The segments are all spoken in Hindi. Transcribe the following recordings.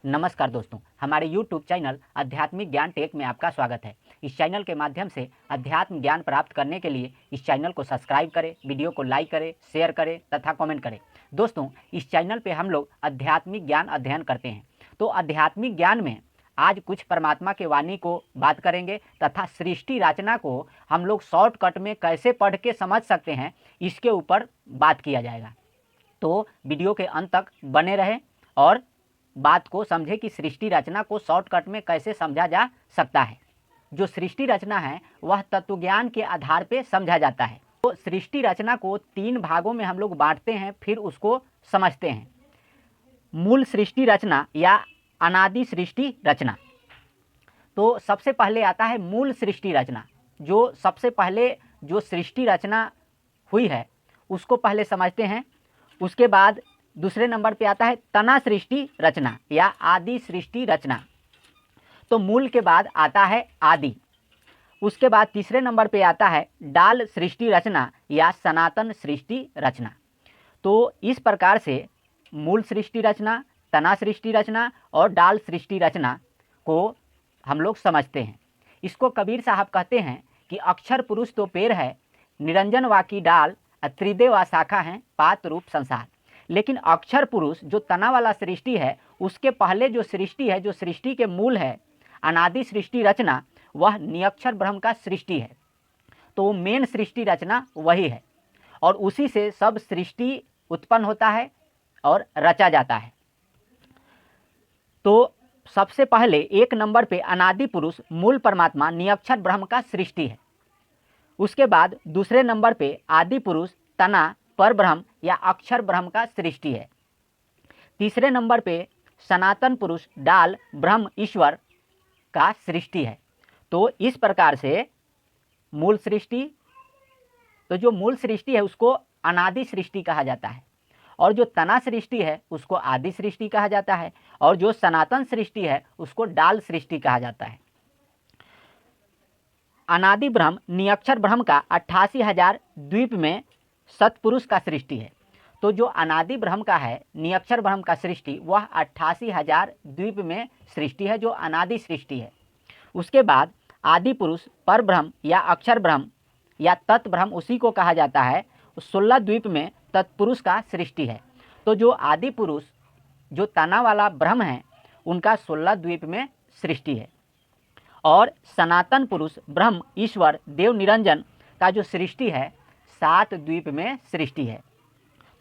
नमस्कार दोस्तों, हमारे YouTube चैनल आध्यात्मिक ज्ञान टेक में आपका स्वागत है। इस चैनल के माध्यम से अध्यात्म ज्ञान प्राप्त करने के लिए इस चैनल को सब्सक्राइब करें, वीडियो को लाइक करें, शेयर करें तथा कमेंट करें। दोस्तों, इस चैनल पे हम लोग आध्यात्मिक ज्ञान अध्ययन करते हैं। तो आध्यात्मिक ज्ञान में आज कुछ परमात्मा के वाणी को बात करेंगे तथा सृष्टि रचना को हम लोग शॉर्टकट में कैसे पढ़ के समझ सकते हैं, इसके ऊपर बात किया जाएगा। तो वीडियो के अंत तक बने रहें और बात को समझे कि सृष्टि रचना को शॉर्टकट में कैसे समझा जा सकता है। जो सृष्टि रचना है वह तत्वज्ञान के आधार पे समझा जाता है। तो सृष्टि रचना को 3 भागों में हम लोग बांटते हैं, फिर उसको समझते हैं। मूल सृष्टि रचना या अनादि सृष्टि रचना। तो सबसे पहले आता है मूल सृष्टि रचना। जो सबसे पहले जो सृष्टि रचना हुई है उसको पहले समझते हैं। उसके बाद दूसरे नंबर पे आता है तना सृष्टि रचना या आदि सृष्टि रचना। तो मूल के बाद आता है आदि। उसके बाद तीसरे नंबर पे आता है डाल सृष्टि रचना या सनातन सृष्टि रचना। तो इस प्रकार से मूल सृष्टि रचना, तना सृष्टि रचना और डाल सृष्टि रचना को हम लोग समझते हैं। इसको कबीर साहब कहते हैं कि अक्षर पुरुष तो पेड़ है, निरंजन वाकी डाल, त्रिदे व शाखा हैं, पात रूप संसार। लेकिन अक्षर पुरुष जो तना वाला सृष्टि है, उसके पहले जो सृष्टि है, जो सृष्टि के मूल है, अनादि सृष्टि रचना, वह निरक्षर ब्रह्म का सृष्टि है। तो मेन सृष्टि रचना वही है और उसी से सब सृष्टि उत्पन्न होता है और रचा जाता है। तो सबसे पहले 1 नंबर पे अनादि पुरुष मूल परमात्मा निरक्षर ब्रह्म का सृष्टि है। उसके बाद दूसरे नंबर पे आदि पुरुष तना पर ब्रह्म या अक्षर ब्रह्म का सृष्टि है। तीसरे नंबर पे सनातन पुरुष डाल ब्रह्म ईश्वर का सृष्टि है। तो इस प्रकार से मूल सृष्टि, तो जो मूल सृष्टि है उसको अनादि सृष्टि कहा जाता है और जो तना सृष्टि है उसको आदि सृष्टि कहा जाता है और जो सनातन सृष्टि है उसको डाल सृष्टि कहा जाता है। अनादि ब्रह्म निरक्षर ब्रह्म का 88,000 द्वीप में सतपुरुष का सृष्टि है। तो जो अनादि ब्रह्म का है, निरक्षर ब्रह्म का सृष्टि, वह 88,000 द्वीप में सृष्टि है, जो अनादि सृष्टि है। उसके बाद आदि पुरुष पर ब्रह्म या अक्षर ब्रह्म या तत् ब्रह्म उसी को कहा जाता है, 16 द्वीप में तत्पुरुष का सृष्टि है। तो जो आदि पुरुष जो तना वाला ब्रह्म है उनका 16 द्वीप में सृष्टि है और सनातन पुरुष ब्रह्म ईश्वर देव निरंजन का जो सृष्टि है 7 द्वीप में सृष्टि है।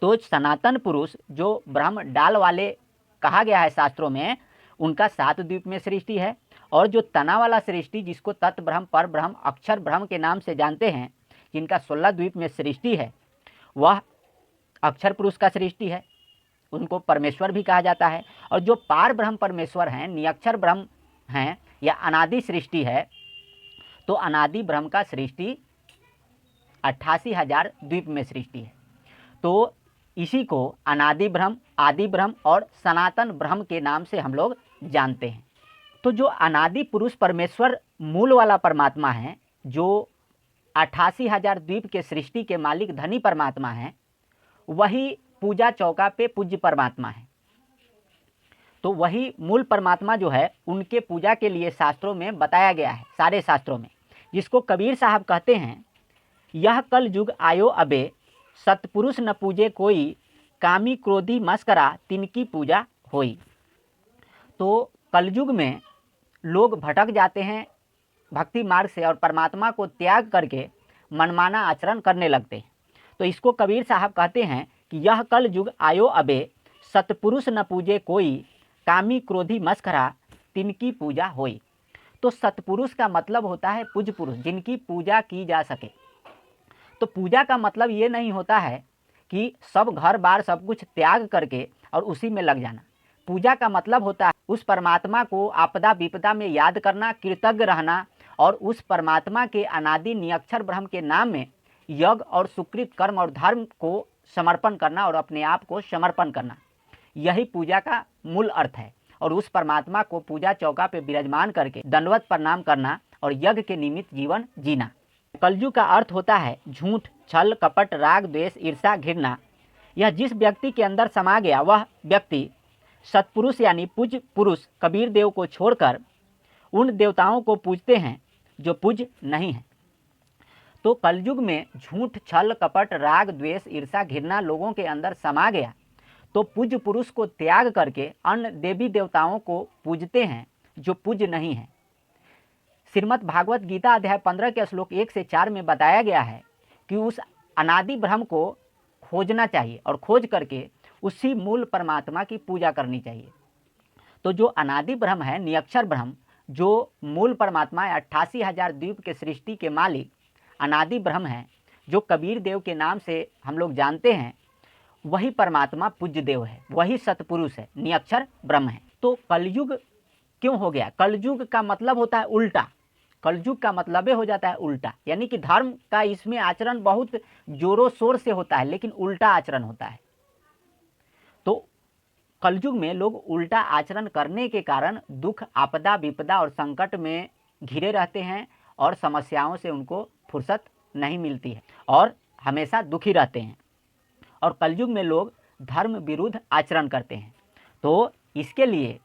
तो सनातन पुरुष जो ब्रह्म डाल वाले कहा गया है शास्त्रों में, उनका 7 द्वीप में सृष्टि है और जो तना वाला सृष्टि जिसको तत् ब्रह्म, पर ब्रह्म, अक्षर ब्रह्म के नाम से जानते हैं, जिनका 16 द्वीप में सृष्टि है, वह अक्षर पुरुष का सृष्टि है, उनको परमेश्वर भी कहा जाता है। और जो पार ब्रह्म परमेश्वर हैं, निरक्षर ब्रह्म हैं या अनादि सृष्टि है, तो अनादि ब्रह्म का सृष्टि 88,000 द्वीप में सृष्टि है। तो इसी को अनादि ब्रह्म, आदि ब्रह्म और सनातन ब्रह्म के नाम से हम लोग जानते हैं। तो जो अनादि पुरुष परमेश्वर मूल वाला परमात्मा है, जो 88,000 द्वीप के सृष्टि के मालिक धनी परमात्मा हैं, वही पूजा चौका पे पूज्य परमात्मा है। तो वही मूल परमात्मा जो है उनके पूजा के लिए शास्त्रों में बताया गया है, सारे शास्त्रों में, जिसको कबीर साहब कहते हैं, यह कल युग आयो अबे, सतपुरुष न पूजे कोई, कामी क्रोधी मस्करा तिनकी पूजा होई। तो कलयुग में लोग भटक जाते हैं भक्ति मार्ग से और परमात्मा को त्याग करके मनमाना आचरण करने लगते हैं। तो इसको कबीर साहब कहते हैं कि यह कल युग आयो अबे, सतपुरुष न पूजे कोई, कामी क्रोधी मस्करा तिनकी पूजा होई। तो सतपुरुष का मतलब होता है पूज्य पुरुष, जिनकी पूजा की जा सके। तो पूजा का मतलब ये नहीं होता है कि सब घर बार सब कुछ त्याग करके और उसी में लग जाना। पूजा का मतलब होता है उस परमात्मा को आपदा विपदा में याद करना, कृतज्ञ रहना और उस परमात्मा के अनादि निरक्षर ब्रह्म के नाम में यज्ञ और सुकृत कर्म और धर्म को समर्पण करना और अपने आप को समर्पण करना। यही पूजा का मूल अर्थ है और उस परमात्मा को पूजा चौका पे विराजमान करके दंडवत प्रणाम करना और यज्ञ के निमित्त जीवन जीना। कलयुग का अर्थ होता है झूठ, छल, कपट, राग, द्वेष, ईर्ष्या, घृणा। यह जिस व्यक्ति के अंदर समा गया वह व्यक्ति सत्पुरुष यानी पूज्य पुरुष कबीर देव को छोड़कर उन देवताओं को पूजते हैं जो पूज्य नहीं हैं। तो कलयुग में झूठ, छल, कपट, राग, द्वेष, ईर्षा, घृणा लोगों के अंदर समा गया, तो पूज्य पुरुष को त्याग करके अन्य देवी देवताओं को पूजते हैं जो पूज्य नहीं हैं। श्रीमद् भागवत गीता अध्याय 15 के श्लोक 1 से 4 में बताया गया है कि उस अनादि ब्रह्म को खोजना चाहिए और खोज करके उसी मूल परमात्मा की पूजा करनी चाहिए। तो जो अनादि ब्रह्म है, निरक्षर ब्रह्म, जो मूल परमात्मा है, 88,000 द्वीप के सृष्टि के मालिक अनादि ब्रह्म है, जो कबीर देव के नाम से हम लोग जानते हैं, वही परमात्मा पूज्य देव है, वही सतपुरुष है, निरक्षर ब्रह्म है। तो कलयुग क्यों हो गया? कलयुग का मतलब होता है उल्टा। कलयुग का मतलब हो जाता है उल्टा, यानी कि धर्म का इसमें आचरण बहुत जोरों शोर से होता है, लेकिन उल्टा आचरण होता है। तो कलयुग में लोग उल्टा आचरण करने के कारण दुख, आपदा, विपदा और संकट में घिरे रहते हैं और समस्याओं से उनको फुर्सत नहीं मिलती है और हमेशा दुखी रहते हैं। और कलयुग में लोग धर्म विरुद्ध आचरण करते हैं। तो इसके लिए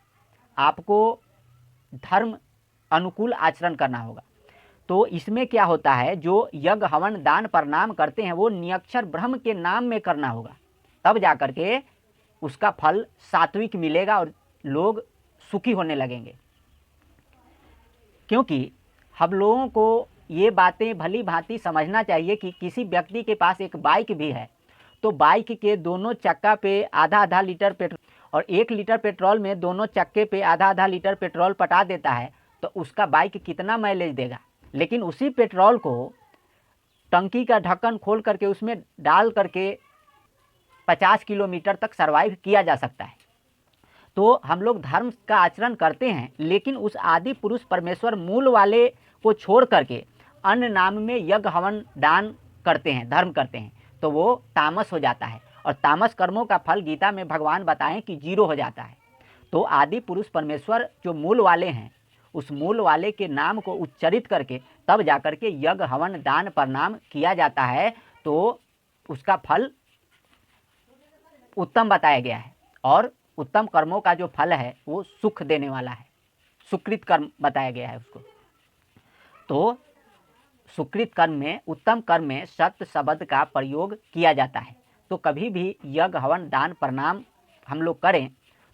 आपको धर्म अनुकूल आचरण करना होगा। तो इसमें क्या होता है, जो यज्ञ, हवन, दान, प्रणाम करते हैं वो निरक्षर ब्रह्म के नाम में करना होगा, तब जाकर के उसका फल सात्विक मिलेगा और लोग सुखी होने लगेंगे। क्योंकि हम लोगों को ये बातें भली भांति समझना चाहिए कि किसी व्यक्ति के पास एक बाइक भी है, तो बाइक के दोनों चक्का पे आधा आधा लीटर पेट्रोल और 1 लीटर पेट्रोल में दोनों चक्के पे आधा आधा लीटर पेट्रोल पटा देता है, तो उसका बाइक कितना माइलेज देगा। लेकिन उसी पेट्रोल को टंकी का ढक्कन खोल करके उसमें डाल करके 50 किलोमीटर तक सर्वाइव किया जा सकता है। तो हम लोग धर्म का आचरण करते हैं, लेकिन उस आदि पुरुष परमेश्वर मूल वाले को छोड़ करके अन्य नाम में यज्ञ, हवन, दान करते हैं, धर्म करते हैं, तो वो तामस हो जाता है और तामस कर्मों का फल गीता में भगवान बताएं कि 0 हो जाता है। तो आदि पुरुष परमेश्वर जो मूल वाले हैं, उस मूल वाले के नाम को उच्चरित करके तब जाकर के यज्ञ, हवन, दान, प्रणाम किया जाता है, तो उसका फल उत्तम बताया गया है। और उत्तम कर्मों का जो फल है वो सुख देने वाला है, सुकृत कर्म बताया गया है उसको। तो सुकृत कर्म में, उत्तम कर्म में सत्य शब्द का प्रयोग किया जाता है। तो कभी भी यज्ञ, हवन, दान, प्रणाम हम लोग करें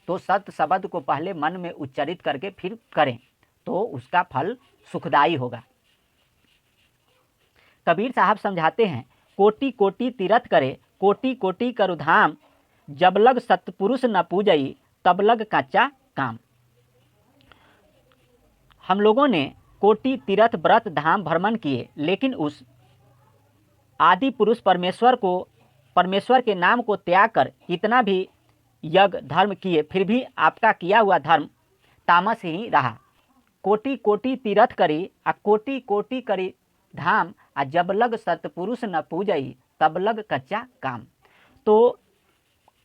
तो सत्य शब्द को पहले मन में उच्चरित करके फिर करें, तो उसका फल सुखदायी होगा। कबीर साहब समझाते हैं, कोटि कोटि तीरथ करे, कोटि कोटि करु धाम, जब लग सत्पुरुष न पूजई, तब लग कच्चा काम। हम लोगों ने कोटि तीर्थ व्रत धाम भ्रमण किए, लेकिन उस आदि पुरुष परमेश्वर के नाम को त्याग कर कितना भी यज्ञ, धर्म किए, फिर भी आपका किया हुआ धर्म तामस ही रहा। कोटि कोटि तीर्थ करी आ कोटि कोटि करी धाम, आ जब लग सत्पुरुष न पूजई, तब लग कच्चा काम। तो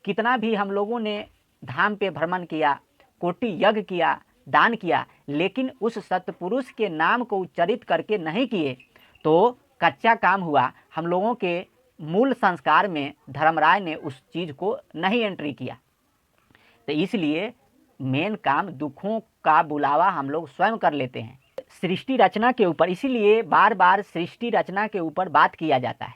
कितना भी हम लोगों ने धाम पे भ्रमण किया, कोटि यज्ञ किया, दान किया, लेकिन उस सत्पुरुष के नाम को उच्चरित करके नहीं किए, तो कच्चा काम हुआ। हम लोगों के मूल संस्कार में धर्मराय ने उस चीज़ को नहीं एंट्री किया। तो इसलिए मेन काम दुखों का बुलावा हम लोग स्वयं कर लेते हैं। सृष्टि रचना के ऊपर, इसीलिए बार बार सृष्टि रचना के ऊपर बात किया जाता है।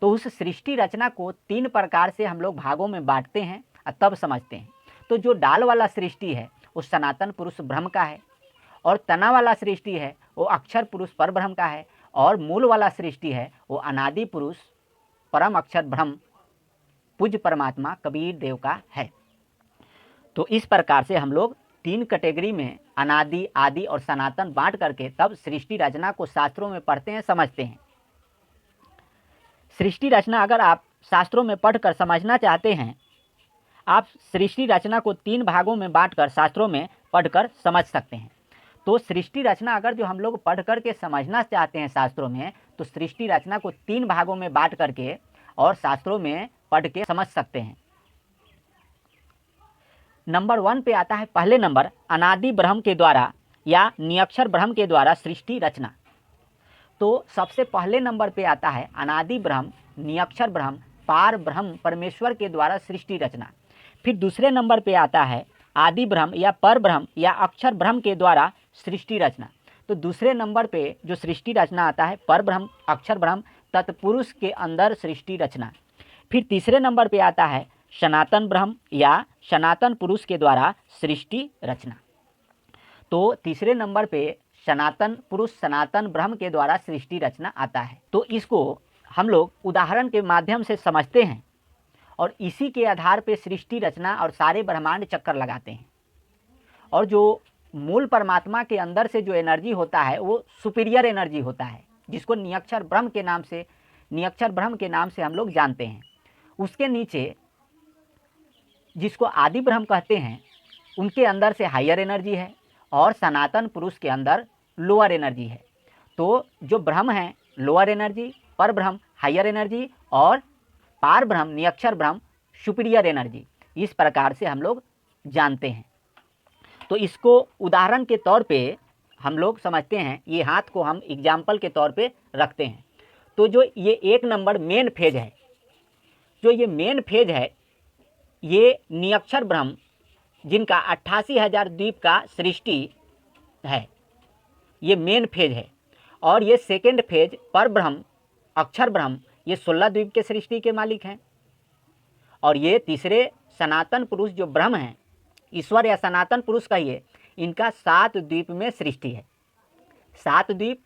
तो उस सृष्टि रचना को 3 प्रकार से हम लोग भागों में बांटते हैं और तब समझते हैं। तो जो डाल वाला सृष्टि है वो सनातन पुरुष ब्रह्म का है, और तना वाला सृष्टि है वो अक्षर पुरुष पर ब्रह्म का है, और मूल वाला सृष्टि है वो अनादि पुरुष परम अक्षर ब्रह्म पूज्य परमात्मा कबीर देव का है। तो इस प्रकार से हम लोग 3 कैटेगरी में अनादि, आदि और सनातन बांट करके तब सृष्टि रचना को शास्त्रों में पढ़ते हैं, समझते हैं। सृष्टि रचना अगर आप शास्त्रों में पढ़कर समझना चाहते हैं, आप सृष्टि रचना को 3 भागों में बांटकर शास्त्रों में पढ़कर समझ सकते हैं। तो सृष्टि रचना अगर जो हम लोग पढ़ करके समझना चाहते हैं शास्त्रों में, तो सृष्टि रचना को 3 भागों में बांट करके और शास्त्रों में पढ़ के समझ सकते हैं। नंबर 1 पे आता है, पहले नंबर, अनादि ब्रह्म के द्वारा या निरक्षर ब्रह्म के द्वारा सृष्टि रचना। तो सबसे पहले नंबर पे आता है अनादि ब्रह्म, निरक्षर ब्रह्म, पार ब्रह्म परमेश्वर के द्वारा सृष्टि रचना। फिर दूसरे नंबर पे आता है आदि ब्रह्म या पर ब्रह्म या अक्षर ब्रह्म के द्वारा सृष्टि रचना। तो दूसरे नंबर पे जो सृष्टि रचना आता है पर ब्रह्म, अक्षर ब्रह्म, तत्पुरुष के अंदर सृष्टि रचना। फिर तीसरे नंबर पे आता है सनातन ब्रह्म या सनातन पुरुष के द्वारा सृष्टि रचना। तो तीसरे नंबर पे सनातन पुरुष, सनातन ब्रह्म के द्वारा सृष्टि रचना आता है। तो इसको हम लोग उदाहरण के माध्यम से समझते हैं और इसी के आधार पे सृष्टि रचना और सारे ब्रह्मांड चक्कर लगाते हैं। और जो मूल परमात्मा के अंदर से जो एनर्जी होता है वो सुपीरियर एनर्जी होता है, जिसको नियक्षर ब्रह्म के नाम से हम लोग जानते हैं। उसके नीचे जिसको आदि ब्रह्म कहते हैं, उनके अंदर से हायर एनर्जी है और सनातन पुरुष के अंदर लोअर एनर्जी है। तो जो ब्रह्म है लोअर एनर्जी, पर ब्रह्म हायर एनर्जी और पार ब्रह्म नियक्षर ब्रह्म सुपीरियर एनर्जी, इस प्रकार से हम लोग जानते हैं। तो इसको उदाहरण के तौर पे हम लोग समझते हैं, ये हाथ को हम एग्जाम्पल के तौर पे रखते हैं। तो जो ये एक नंबर मेन फेज है, जो ये मेन फेज है, ये नियक्षर ब्रह्म जिनका 88,000 द्वीप का सृष्टि है, ये मेन फेज है। और ये सेकेंड फेज पर ब्रह्म, अक्षर ब्रह्म, ये 16 द्वीप के सृष्टि के मालिक हैं। और ये तीसरे सनातन पुरुष जो ब्रह्म हैं, ईश्वर या सनातन पुरुष कहिए, इनका 7 द्वीप में सृष्टि है। 7 द्वीप,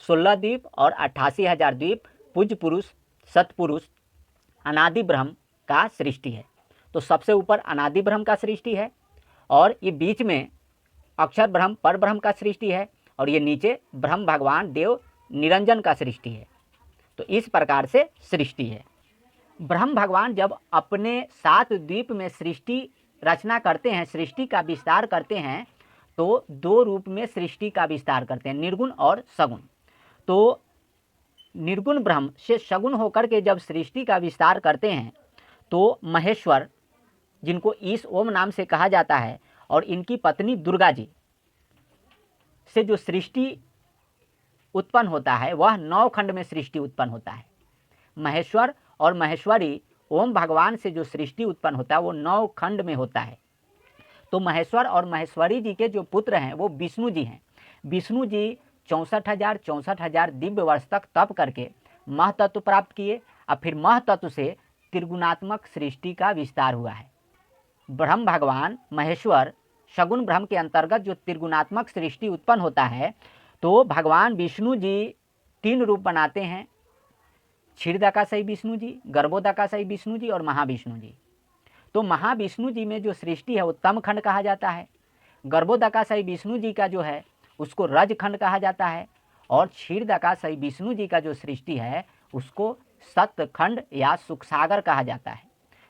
16 द्वीप और 88,000 द्वीप पूज्य पुरुष, सतपुरुष, अनादि ब्रह्म का सृष्टि है। तो सबसे ऊपर अनादि ब्रह्म का सृष्टि है और ये बीच में अक्षर ब्रह्म, पर ब्रह्म का सृष्टि है और ये नीचे ब्रह्म भगवान देव निरंजन का सृष्टि है। तो इस प्रकार से सृष्टि है। ब्रह्म भगवान जब अपने 7 द्वीप में सृष्टि रचना करते हैं, सृष्टि का विस्तार करते हैं, तो 2 रूप में सृष्टि का विस्तार करते हैं, निर्गुण और सगुण। तो निर्गुण ब्रह्म से सगुण होकर के जब सृष्टि का विस्तार करते हैं, तो महेश्वर, जिनको ईश ओम नाम से कहा जाता है, और इनकी पत्नी दुर्गा जी से जो सृष्टि उत्पन्न होता है वह 9 खंड में सृष्टि उत्पन्न होता है। महेश्वर और महेश्वरी ओम भगवान से जो सृष्टि उत्पन्न होता है वो 9 खंड में होता है। तो महेश्वर और महेश्वरी जी के जो पुत्र हैं वो विष्णु जी हैं। विष्णु जी 64,000 दिव्य वर्ष तक तप करके महतत्व प्राप्त किए और फिर महतत्व से त्रिगुणात्मक सृष्टि का विस्तार हुआ है। ब्रह्म भगवान महेश्वर सगुण ब्रह्म के अंतर्गत जो त्रिगुणात्मक सृष्टि उत्पन्न होता है, तो भगवान विष्णु जी 3 रूप बनाते हैं, क्षीरदकाशयी विष्णु जी, गर्भोदकाशयी विष्णु जी और महाविष्णु जी। तो महाविष्णु जी में जो सृष्टि है वो तम खंड कहा जाता है। गर्भोदकाशयी विष्णु जी का जो है उसको रज खंड कहा जाता है और क्षीरदकाशयी विष्णु जी का जो सृष्टि है उसको सत्य खंड या सुख सागर कहा जाता है।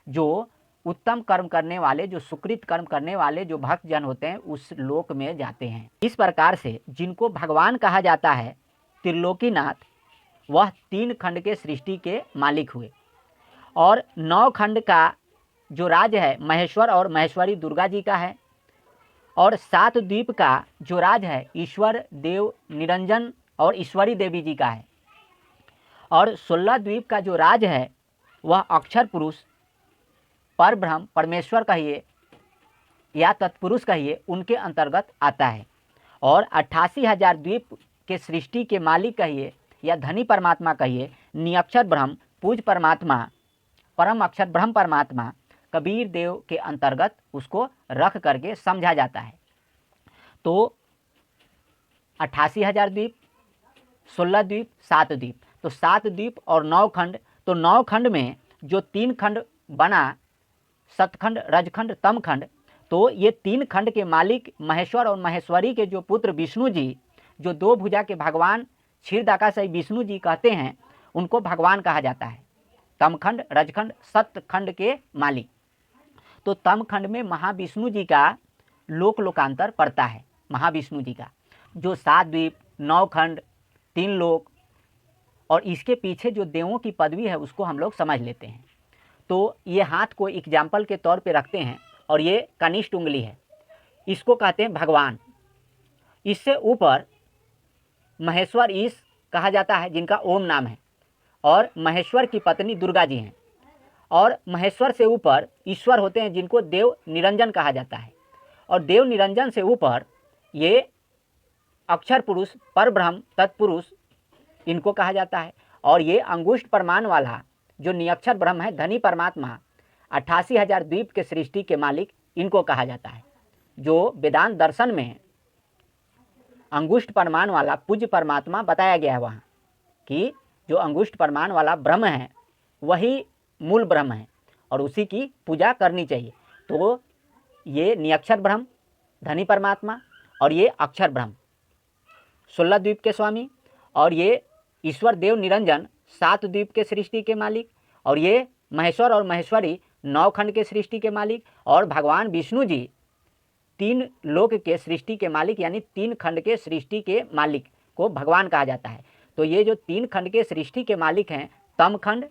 जो उत्तम कर्म करने वाले, जो सुकृत कर्म करने वाले जो भक्त जन होते हैं उस लोक में जाते हैं। इस प्रकार से जिनको भगवान कहा जाता है त्रिलोकीनाथ, वह 3 खंड के सृष्टि के मालिक हुए। और 9 खंड का जो राज है महेश्वर और महेश्वरी दुर्गा जी का है और 7 द्वीप का जो राज है ईश्वर देव निरंजन और ईश्वरी देवी जी का है और 16 द्वीप का जो राज है वह अक्षर पुरुष, पर ब्रह्म, परमेश्वर कहिए या तत्पुरुष कहिए, उनके अंतर्गत आता है। और 88,000 द्वीप के सृष्टि के मालिक कहिए या धनी परमात्मा कहिए, नियक्षर ब्रह्म, पूज परमात्मा, परम अक्षर ब्रह्म परमात्मा कबीर देव के अंतर्गत उसको रख करके समझा जाता है। तो 88,000 द्वीप, 16 द्वीप, 7 द्वीप, तो 7 द्वीप और 9 खंड। तो 9 खंड में जो 3 खंड बना, सतखंड, रजखंड, तमखंड, तो ये 3 खंड के मालिक महेश्वर और महेश्वरी के जो पुत्र विष्णु जी, जो 2 भुजा के भगवान क्षीरदकाशयी विष्णु जी कहते हैं, उनको भगवान कहा जाता है। तमखंड, रजखंड, सतखंड के मालिक। तो तमखंड में महाविष्णु जी का लोकांतर पड़ता है। महाविष्णु जी का जो 7 द्वीप, 9 खंड, 3 लोक और इसके पीछे जो देवों की पदवी है उसको हम लोग समझ लेते हैं। तो ये हाथ को एग्जाम्पल के तौर पे रखते हैं और ये कनिष्ठ उंगली है, इसको कहते हैं भगवान। इससे ऊपर महेश्वर ईश कहा जाता है जिनका ओम नाम है और महेश्वर की पत्नी दुर्गा जी हैं और महेश्वर से ऊपर ईश्वर होते हैं जिनको देव निरंजन कहा जाता है। और देव निरंजन से ऊपर ये अक्षर पुरुष, परब्रह्म, तत्पुरुष इनको कहा जाता है। और ये अंगुष्ठ प्रमाण वाला जो निरक्षर ब्रह्म है, धनी परमात्मा, 88,000 द्वीप के सृष्टि के मालिक, इनको कहा जाता है। जो वेदांत दर्शन में अंगुष्ठ प्रमाण वाला पूज्य परमात्मा बताया गया है वहाँ कि जो अंगुष्ठ प्रमाण वाला ब्रह्म है वही मूल ब्रह्म है और उसी की पूजा करनी चाहिए। तो ये निरक्षर ब्रह्म, धनी परमात्मा, और ये अक्षर ब्रह्म 16 द्वीप के स्वामी, और ये ईश्वर देव निरंजन 7 द्वीप के सृष्टि के मालिक, और ये महेश्वर और महेश्वरी 9 खंड के सृष्टि के मालिक, और भगवान विष्णु जी 3 लोक के सृष्टि के मालिक, यानी 3 खंड के सृष्टि के मालिक को भगवान कहा जाता है। तो ये जो 3 खंड के सृष्टि के मालिक हैं, तमखंड,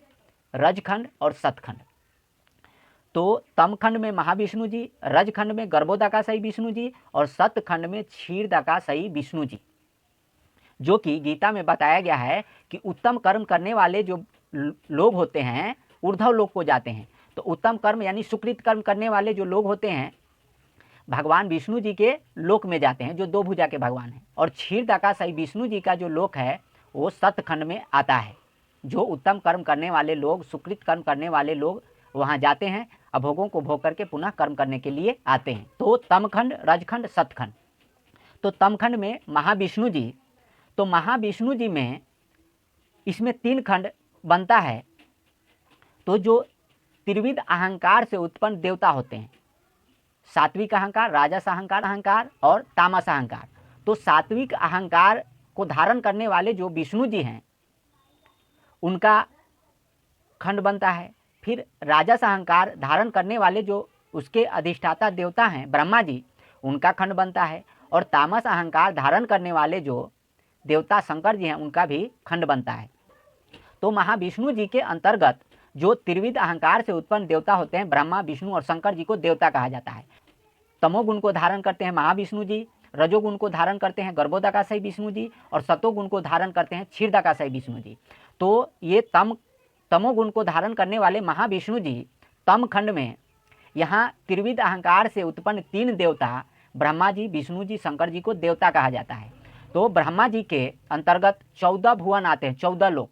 रजखंड और सतखंड। तो तमखंड में महाविष्णु जी, रजखंड में गर्भोदकाशायी विष्णु जी, और सतखंड में क्षीरदकाशायी विष्णु जी, जो कि गीता में बताया गया है कि उत्तम कर्म करने वाले जो लोग होते हैं ऊर्ध्व लोक को जाते हैं। तो उत्तम कर्म यानी सुकृत कर्म करने वाले जो लोग होते हैं भगवान विष्णु जी के लोक में जाते हैं, जो 2 भुजा के भगवान हैं। और क्षीरदकाशायी विष्णु जी का जो लोक है वो सतखंड में आता है। जो उत्तम कर्म करने वाले लोग, सुकृत कर्म करने वाले लोग वहाँ जाते हैं, अभोगों को भोग करके पुनः कर्म करने के लिए आते हैं। तो तमखंड, रजखंड, सतखंड। तो तमखंड में महाविष्णु जी, तो महाविष्णु जी में इसमें 3 खंड बनता है। तो जो त्रिविध अहंकार से उत्पन्न देवता होते हैं, सात्विक अहंकार, राजस अहंकार अहंकार और तामस अहंकार। तो सात्विक अहंकार को धारण करने वाले जो विष्णु जी हैं उनका खंड बनता है। फिर राजस अहंकार धारण करने वाले जो उसके अधिष्ठाता देवता हैं ब्रह्मा जी, उनका खंड बनता है। और तामस अहंकार धारण करने वाले जो देवता शंकर जी हैं उनका भी खंड बनता है। तो महाविष्णु जी के अंतर्गत जो त्रिविध अहंकार से उत्पन्न देवता होते हैं, ब्रह्मा, विष्णु और शंकर जी को देवता कहा जाता है। तमोगुण को धारण करते हैं महाविष्णु जी, रजोगुण को धारण करते हैं गर्भोदकाशायी विष्णु जी, और सतोगुण को धारण करते हैं क्षीरदकाशायी विष्णु जी। तो ये तमोगुण को धारण करने वाले महाविष्णु जी तम खंड में, यहाँ त्रिविध अहंकार से उत्पन्न 3 देवता ब्रह्मा जी, विष्णु जी, शंकर जी को देवता कहा जाता है। तो ब्रह्मा जी के अंतर्गत 14 भुवन आते हैं, 14 लोग।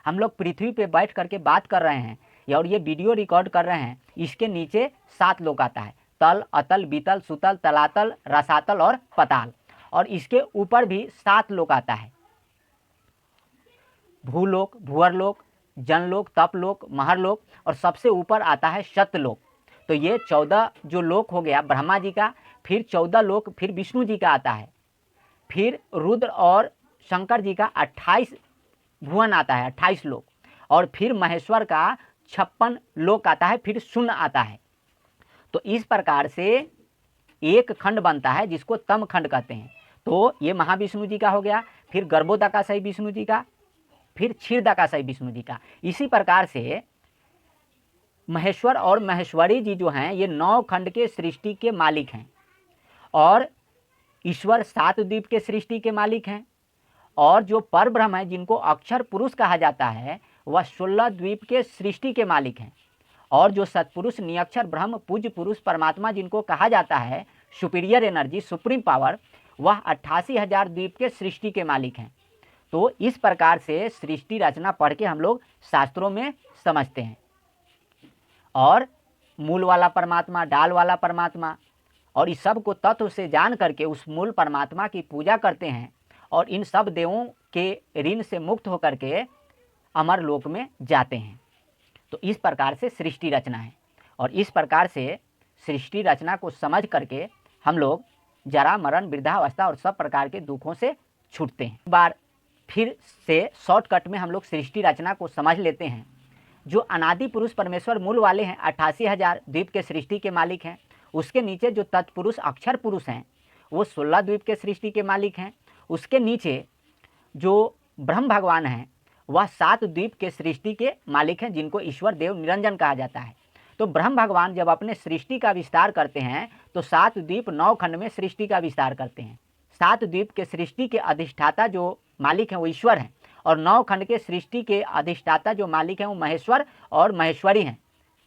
हम लोग पृथ्वी पे बैठ करके बात कर रहे हैं और ये वीडियो रिकॉर्ड कर रहे हैं, इसके नीचे 7 लोक आता है, तल, अतल, बीतल, सुतल, तलातल, रसातल और पताल। और इसके ऊपर भी 7 लोक आता है, भूलोक, भूअरलोक, जनलोक, तपलोक, महरलोक, और सबसे ऊपर आता है सत्यलोक। तो ये 14 जो लोक हो गया ब्रह्मा जी का। फिर 14 लोक फिर विष्णु जी का आता है। फिर रुद्र और शंकर जी का 28 भुवन आता है, 28 लोक। और फिर महेश्वर का 56 लोक आता है, फिर शून्य आता है। तो इस प्रकार से एक खंड बनता है जिसको तम खंड कहते हैं। तो ये महाविष्णु जी का हो गया, फिर गर्भोदकाशायी विष्णु जी का, फिर क्षीरदकाशायी विष्णु जी का। इसी प्रकार से महेश्वर और महेश्वरी जी जो हैं ये 9 खंड के सृष्टि के मालिक हैं। और ईश्वर 7 द्वीप के सृष्टि के मालिक हैं। और जो परब्रह्म है जिनको अक्षर पुरुष कहा जाता है वह 16 द्वीप के सृष्टि के मालिक हैं। और जो सत्पुरुष, निरक्षर ब्रह्म, पूज्य पुरुष परमात्मा जिनको कहा जाता है सुपीरियर एनर्जी, सुप्रीम पावर, वह 88,000 द्वीप के सृष्टि के मालिक हैं। तो इस प्रकार से सृष्टि रचना पढ़ के हम लोग शास्त्रों में समझते हैं। और मूल वाला परमात्मा, डाल वाला परमात्मा, और इस सब को तत्व से जान करके उस मूल परमात्मा की पूजा करते हैं। और इन सब देवों के ऋण से मुक्त होकर के अमर लोक में जाते हैं। तो इस प्रकार से सृष्टि रचना है। और इस प्रकार से सृष्टि रचना को समझ करके हम लोग जरा, मरण, वृद्धावस्था और सब प्रकार के दुखों से छूटते हैं। एक बार फिर से शॉर्टकट में हम लोग सृष्टि रचना को समझ लेते हैं। जो अनादि पुरुष परमेश्वर मूल वाले हैं, 88,000 द्वीप के सृष्टि के मालिक हैं। उसके नीचे जो तत्पुरुष अक्षर पुरुष हैं वो 16 द्वीप के सृष्टि के मालिक हैं। उसके नीचे जो ब्रह्म भगवान हैं वह 7 द्वीप के सृष्टि के मालिक हैं, जिनको ईश्वर देव निरंजन कहा जाता है। तो ब्रह्म भगवान जब अपने सृष्टि का विस्तार करते हैं तो 7 द्वीप 9 खंड में सृष्टि का विस्तार करते हैं। 7 द्वीप के सृष्टि के अधिष्ठाता जो मालिक हैं वो ईश्वर हैं। और 9 खंड के सृष्टि के अधिष्ठाता जो मालिक हैं वो महेश्वर और महेश्वरी हैं,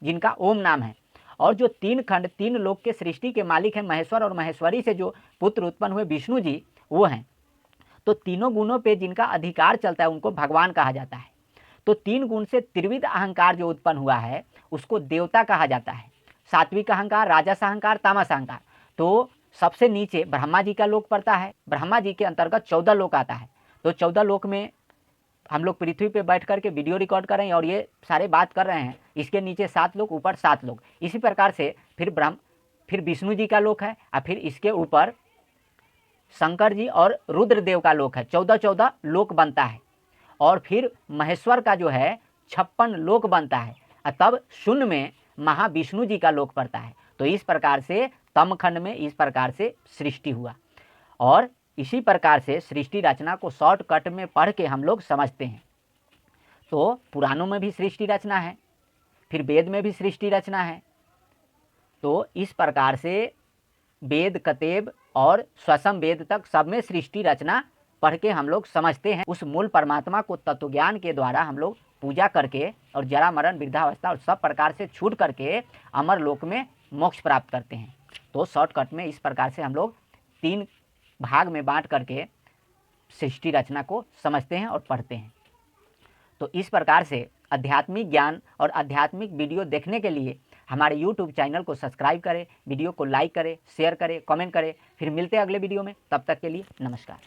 जिनका ओम नाम है। और जो 3 खंड 3 लोक के सृष्टि के मालिक हैं महेश्वर और महेश्वरी से जो पुत्र उत्पन्न हुए विष्णु जी वो हैं। तो तीनों गुणों पे जिनका अधिकार चलता है उनको भगवान कहा जाता है। तो 3 गुण से त्रिविध अहंकार जो उत्पन्न हुआ है उसको देवता कहा जाता है। सात्विक अहंकार, राजस अहंकार, तामस अहंकार। तो सबसे नीचे ब्रह्मा जी का लोक पड़ता है। ब्रह्मा जी के अंतर्गत 14 लोक आता है। तो 14 लोक में हम लोग पृथ्वी पे बैठ करके वीडियो रिकॉर्ड कर रहे हैं और ये सारे बात कर रहे हैं। इसके नीचे 7 लोग, ऊपर 7 लोग। इसी प्रकार से फिर विष्णु जी का लोक है और फिर इसके ऊपर शंकर जी और रुद्रदेव का लोक है। 14 लोक बनता है। और फिर महेश्वर का जो है 56 लोक बनता है और तब शून्य में महाविष्णु जी का लोक पड़ता है। तो इस प्रकार से तमखंड में इस प्रकार से सृष्टि हुआ। और इसी प्रकार से सृष्टि रचना को शॉर्टकट में पढ़ के हम लोग समझते हैं। तो पुराणों में भी सृष्टि रचना है, फिर वेद में भी सृष्टि रचना है। तो इस प्रकार से वेद, कतेब और स्वसम वेद तक सब में सृष्टि रचना पढ़ के हम लोग समझते हैं। उस मूल परमात्मा को तत्वज्ञान के द्वारा हम लोग पूजा करके और जरा मरण वृद्धावस्था और सब प्रकार से छूट करके अमर लोक में मोक्ष प्राप्त करते हैं। तो शॉर्टकट में इस प्रकार से हम लोग 3 भाग में बांट करके सृष्टि रचना को समझते हैं और पढ़ते हैं। तो इस प्रकार से आध्यात्मिक ज्ञान और आध्यात्मिक वीडियो देखने के लिए हमारे YouTube चैनल को सब्सक्राइब करें, वीडियो को लाइक करें, शेयर करें, कमेंट करें। फिर मिलते हैं अगले वीडियो में। तब तक के लिए नमस्कार।